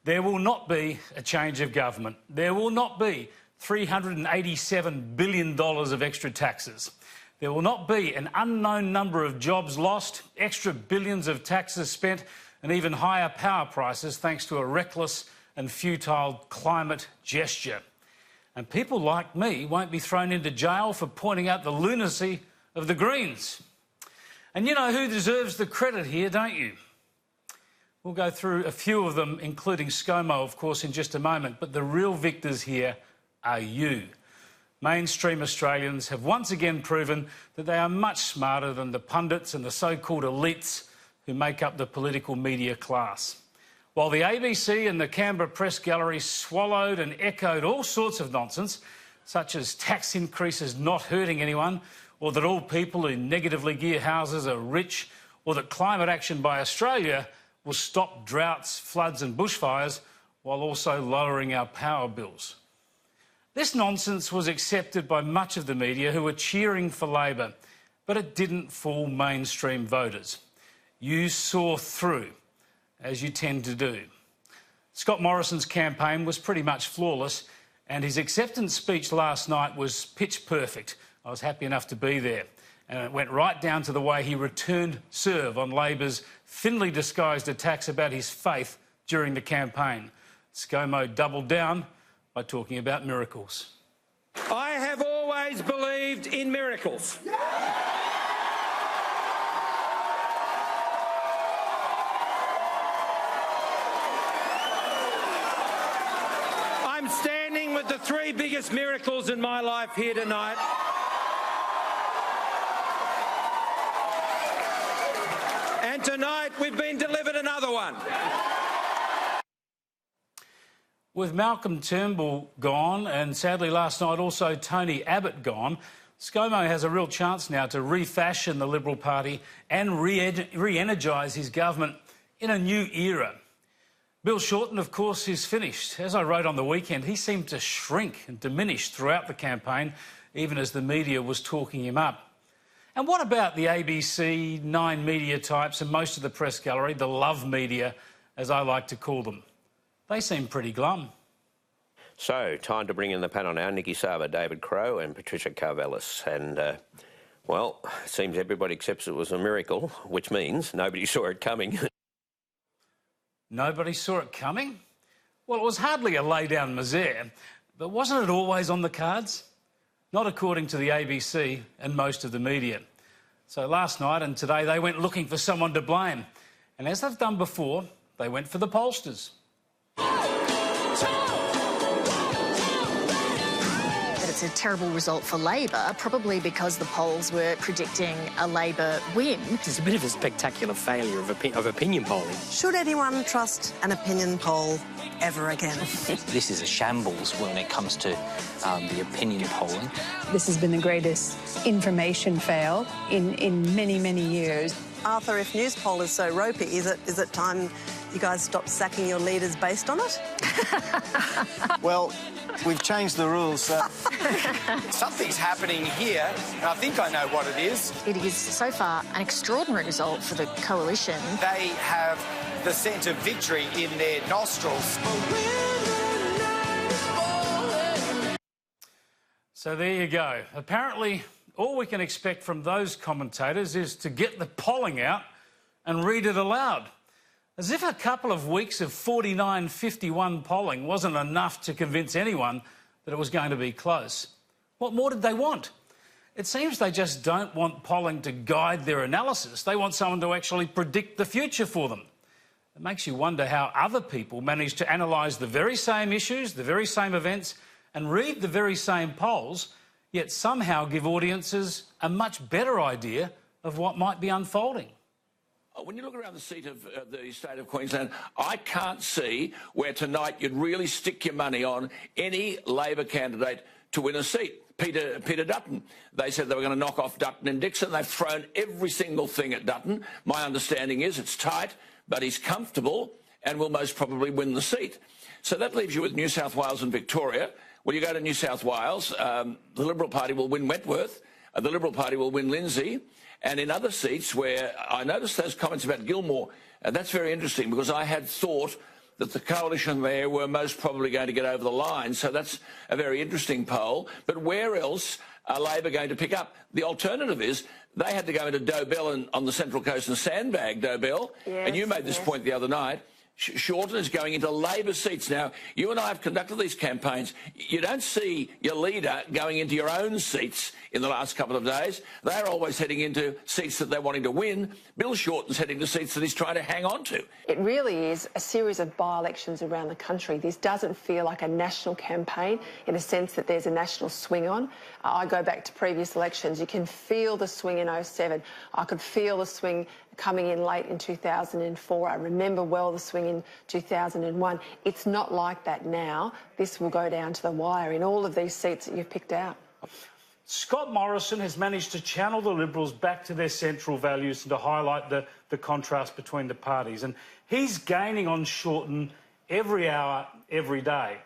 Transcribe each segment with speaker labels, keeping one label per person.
Speaker 1: There will not be a change of government. There will not be $387 billion of extra taxes. There will not be an unknown number of jobs lost, extra billions of taxes spent, and even higher power prices thanks to a reckless and futile climate gesture. And people like me won't be thrown into jail for pointing out the lunacy of the Greens. And you know who deserves the credit here, don't you? We'll go through a few of them, including ScoMo, of course, in just a moment. But the real victors here are you. Mainstream Australians have once again proven that they are much smarter than the pundits and the so-called elites who make up the political media class. While the ABC and the Canberra Press Gallery swallowed and echoed all sorts of nonsense, such as tax increases not hurting anyone, or that all people who negatively gear houses are rich, or that climate action by Australia will stop droughts, floods and bushfires while also lowering our power bills. This nonsense was accepted by much of the media who were cheering for Labor, but it didn't fool mainstream voters. You saw through, as you tend to do. Scott Morrison's campaign was pretty much flawless, and his acceptance speech last night was pitch perfect. I was happy enough to be there. And it went right down to the way he returned serve on Labor's thinly disguised attacks about his faith during the campaign. ScoMo doubled down by talking about miracles.
Speaker 2: I have always believed in miracles. I'm standing with the three biggest miracles in my life here tonight. And tonight we've been delivered another one.
Speaker 1: With Malcolm Turnbull gone and sadly last night also Tony Abbott gone, ScoMo has a real chance now to refashion the Liberal Party and re-energise his government in a new era. Bill Shorten, of course, is finished. As I wrote on the weekend, he seemed to shrink and diminish throughout the campaign, even as the media was talking him up. And what about the ABC, Nine media types and most of the press gallery, the love media, as I like to call them? They seem pretty glum.
Speaker 3: So, time to bring in the panel now. Nikki Sava, David Crowe and Patricia Karvelis. And, well, it seems everybody accepts it was a miracle, which means nobody saw it coming.
Speaker 1: Nobody saw it coming? Well, it was hardly a lay-down misère, but wasn't it always on the cards? Not according to the ABC and most of the media. So last night and today they went looking for someone to blame. And as they've done before, they went for the pollsters.
Speaker 4: But it's a terrible result for Labor, probably because the polls were predicting a Labor win.
Speaker 5: It's a bit of a spectacular failure of opinion polling.
Speaker 6: Should anyone trust an opinion poll ever again?
Speaker 7: This is a shambles when it comes to the opinion polling.
Speaker 8: This has been the greatest information fail in many, many years.
Speaker 6: Arthur, if news poll is so ropey, is it time you guys stop sacking your leaders based on it?
Speaker 9: Well, we've changed the rules.
Speaker 10: Something's happening here, and I think I know what it is.
Speaker 4: It is so far an extraordinary result for the coalition.
Speaker 10: They have the scent of victory in their nostrils.
Speaker 1: So there you go. Apparently, all we can expect from those commentators is to get the polling out and read it aloud. As if a couple of weeks of 49-51 polling wasn't enough to convince anyone that it was going to be close. What more did they want? It seems they just don't want polling to guide their analysis. They want someone to actually predict the future for them. It makes you wonder how other people manage to analyse the very same issues, the very same events, and read the very same polls, yet somehow give audiences a much better idea of what might be unfolding.
Speaker 2: When you look around the seat of the state of Queensland, I can't see where tonight you'd really stick your money on any Labor candidate to win a seat. Peter Dutton. They said they were going to knock off Dutton and Dixon. They've thrown every single thing at Dutton. My understanding is it's tight, but he's comfortable and will most probably win the seat. So that leaves you with New South Wales and Victoria. Well, you go to New South Wales, the Liberal Party will win Wentworth, the Liberal Party will win Lindsay, and in other seats where I noticed those comments about Gilmore, and that's very interesting because I had thought that the coalition there were most probably going to get over the line. So that's a very interesting poll. But where else are Labor going to pick up? The alternative is they had to go into Dobell and on the Central Coast and sandbag Dobell.
Speaker 6: Yes,
Speaker 2: and you made this point the other night. Shorten is going into Labor seats. Now, you and I have conducted these campaigns. You don't see your leader going into your own seats in the last couple of days. They're always heading into seats that they're wanting to win. Bill Shorten's heading to seats that he's trying to hang on to.
Speaker 11: It really is a series of by-elections around the country. This doesn't feel like a national campaign in the sense that there's a national swing on. I go back to previous elections. You can feel the swing in 07. I could feel the swing coming in late in 2004. I remember well the swing in 2001. It's not like that now. This will go down to the wire in all of these seats that you've picked out.
Speaker 1: Scott Morrison has managed to channel the Liberals back to their central values and to highlight the contrast between the parties. And he's gaining on Shorten every hour, every day.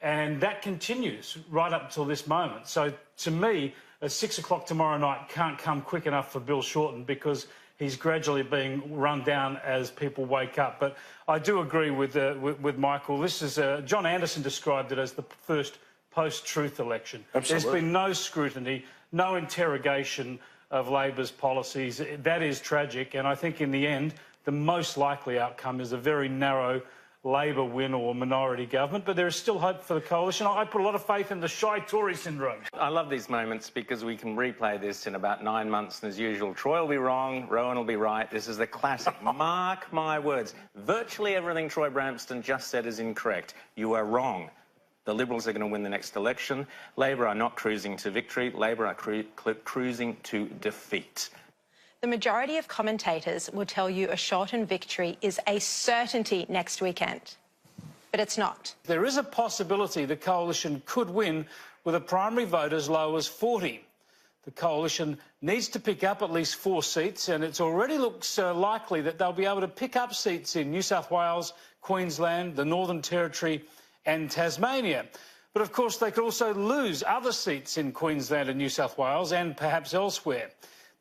Speaker 1: And that continues right up until this moment. So, to me, 6 o'clock tomorrow night can't come quick enough for Bill Shorten because he's gradually being run down as people wake up. But I do agree with Michael. This is John Anderson described it as the first post-truth election.
Speaker 12: Absolutely.
Speaker 1: There's been no scrutiny, no interrogation of Labor's policies. That is tragic, and I think in the end, the most likely outcome is a very narrow Labor win or minority government, but there is still hope for the coalition. I put a lot of faith in the shy Tory syndrome.
Speaker 12: I love these moments because we can replay this in about 9 months, and as usual, Troy will be wrong, Rowan will be right. This is the classic. Mark my words. Virtually everything Troy Brampston just said is incorrect. You are wrong. The Liberals are going to win the next election. Labor are not cruising to victory. Labor are cruising to defeat.
Speaker 13: The majority of commentators will tell you a Shorten victory is a certainty next weekend. But it's not.
Speaker 1: There is a possibility the coalition could win with a primary vote as low as 40. The coalition needs to pick up at least 4 seats, and it already looks likely that they'll be able to pick up seats in New South Wales, Queensland, the Northern Territory and Tasmania. But of course they could also lose other seats in Queensland and New South Wales and perhaps elsewhere.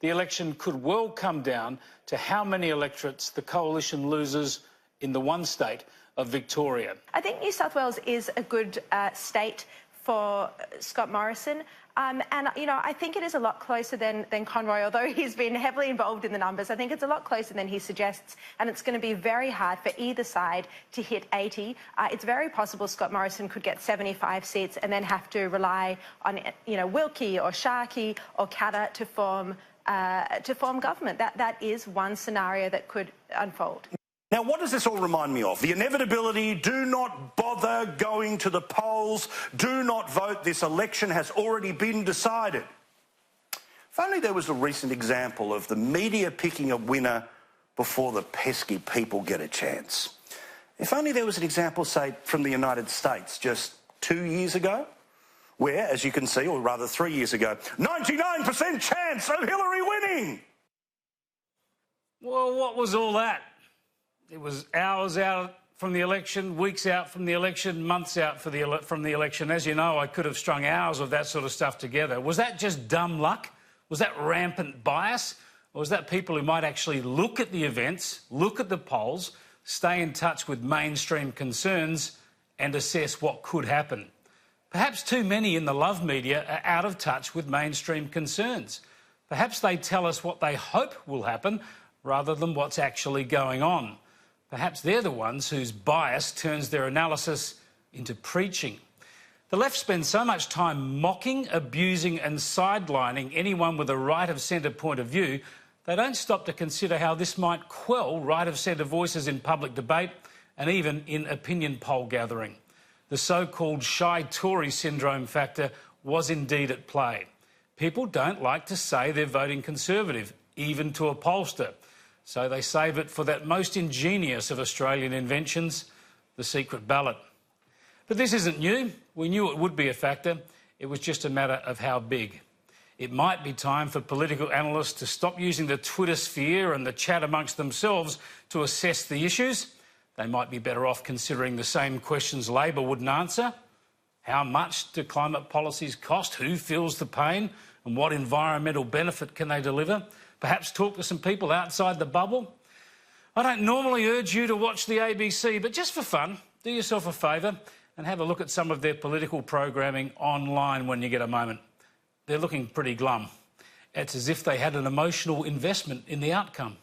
Speaker 1: The election could well come down to how many electorates the coalition loses in the one state of Victoria.
Speaker 13: I think New South Wales is a good state for Scott Morrison. And, you know, I think it is a lot closer than Conroy, although he's been heavily involved in the numbers. I think it's a lot closer than he suggests, and it's going to be very hard for either side to hit 80. It's very possible Scott Morrison could get 75 seats and then have to rely on, you know, Wilkie or Sharkey or Katter to form government. That is one scenario that could unfold.
Speaker 14: Now, what does this all remind me of? The inevitability, do not bother going to the polls, do not vote, this election has already been decided. If only there was a recent example of the media picking a winner before the pesky people get a chance. If only there was an example, say, from the United States just 2 years ago, where, as you can see, or rather 3 years ago, 99% chance of Hillary winning.
Speaker 1: Well, what was all that? It was hours out from the election, weeks out from the election, months out from the election. As you know, I could have strung hours of that sort of stuff together. Was that just dumb luck? Was that rampant bias? Or was that people who might actually look at the events, look at the polls, stay in touch with mainstream concerns and assess what could happen? Perhaps too many in the love media are out of touch with mainstream concerns. Perhaps they tell us what they hope will happen rather than what's actually going on. Perhaps they're the ones whose bias turns their analysis into preaching. The left spends so much time mocking, abusing and sidelining anyone with a right-of-centre point of view, they don't stop to consider how this might quell right-of-centre voices in public debate and even in opinion poll gathering. The so-called shy Tory syndrome factor was indeed at play. People don't like to say they're voting Conservative, even to a pollster. So they save it for that most ingenious of Australian inventions, the secret ballot. But this isn't new. We knew it would be a factor. It was just a matter of how big. It might be time for political analysts to stop using the Twitter sphere and the chat amongst themselves to assess the issues. They might be better off considering the same questions Labor wouldn't answer. How much do climate policies cost? Who feels the pain? And what environmental benefit can they deliver? Perhaps talk to some people outside the bubble. I don't normally urge you to watch the ABC, but just for fun, do yourself a favour and have a look at some of their political programming online when you get a moment. They're looking pretty glum. It's as if they had an emotional investment in the outcome.